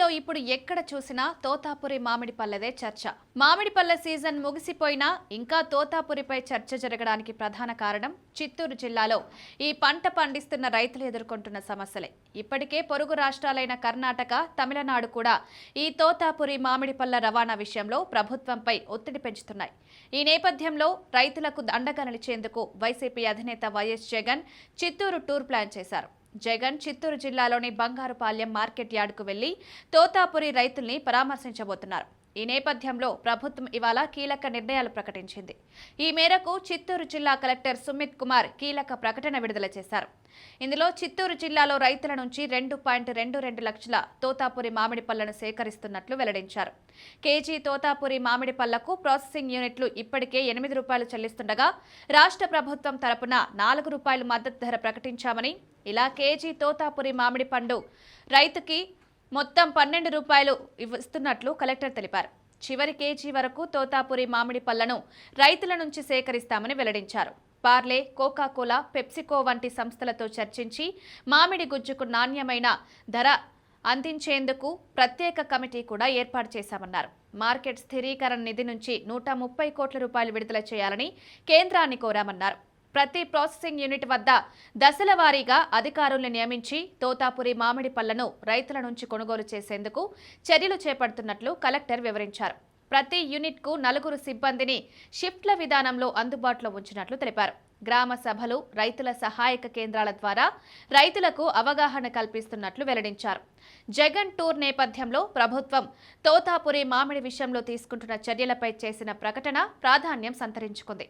జిల్లాలో ఇప్పుడు ఎక్కడ చూసినా తోతాపురి మామిడి పళ్ళదే చర్చ. మామిడి పళ్ళ సీజన్ ముగిసిపోయినా ఇంకా తోతాపురిపై చర్చ జరగడానికి ప్రధాన కారణం చిత్తూరు జిల్లాలో ఈ పంట పండిస్తున్న రైతులు ఎదుర్కొంటున్న సమస్యలే. ఇప్పటికే పొరుగు రాష్ట్రాలైన కర్ణాటక, తమిళనాడు కూడా ఈ తోతాపురి మామిడి పళ్ళ రవాణా విషయంలో ప్రభుత్వంపై ఒత్తిడి పెంచుతున్నాయి. ఈ నేపథ్యంలో రైతులకు అండగా నిలిచేందుకు వైసీపీ అధినేత YS Jagan Chittoor tour plan చేశారు. జగన్ చిత్తూరు జిల్లాలోని బంగారుపాలెం మార్కెట్ యార్డుకు వెళ్లి తోతాపురి రైతుల్ని పరామర్శించబోతున్నారు. ఈ నేపథ్యంలో ప్రభుత్వం ఇవాళ కీలక నిర్ణయాలు ప్రకటించింది. ఈ మేరకు చిత్తూరు జిల్లా కలెక్టర్ సుమిత్ కుమార్ కీలక ప్రకటన విడుదల చేశారు. ఇందులో చిత్తూరు జిల్లాలో రైతుల నుంచి 2.22 లక్షల తోతాపురి మామిడి పళ్లను సేకరిస్తున్నట్లు వెల్లడించారు. కేజీ తోతాపురి మామిడి పళ్లకు ప్రాసెసింగ్ యూనిట్లు ఇప్పటికే ₹8 చెల్లిస్తుండగా రాష్ట్ర ప్రభుత్వం తరపున ₹4 మద్దతు ధర ప్రకటించామని, ఇలా కేజీ తోతాపురి మామిడి పండు రైతుకి మొత్తం ₹12 ఇస్తున్నట్లు కలెక్టర్ తెలిపారు. చివరి కేజీ వరకు తోతాపురి మామిడి పళ్లను రైతుల నుంచి సేకరిస్తామని వెల్లడించారు. పార్లే, కోకాకోలా, పెప్సికో వంటి సంస్థలతో చర్చించి మామిడి గుజ్జుకు నాణ్యమైన ధర అందించేందుకు ప్రత్యేక కమిటీ కూడా ఏర్పాటు చేశామన్నారు. మార్కెట్ స్థిరీకరణ నిధి నుంచి ₹130 కోట్ల విడుదల చేయాలని కేంద్రాన్ని కోరామన్నారు. ప్రతి ప్రాసెసింగ్ యూనిట్ వద్ద దశల వారీగా అధికారుల్ని నియమించి తోతాపురి మామిడి పళ్లను రైతుల నుంచి కొనుగోలు చేసేందుకు చర్యలు చేపడుతున్నట్లు కలెక్టర్ వివరించారు. ప్రతి యూనిట్కు 4 సిబ్బందిని షిఫ్ట్ల విధానంలో అందుబాటులో ఉంచినట్లు తెలిపారు. గ్రామ సభలు, రైతుల సహాయక కేంద్రాల ద్వారా రైతులకు అవగాహన కల్పిస్తున్నట్లు వెల్లడించారు. జగన్ టూర్ నేపథ్యంలో ప్రభుత్వం తోతాపురి మామిడి విషయంలో తీసుకుంటున్న చర్యలపై చేసిన ప్రకటన ప్రాధాన్యం సంతరించుకుంది.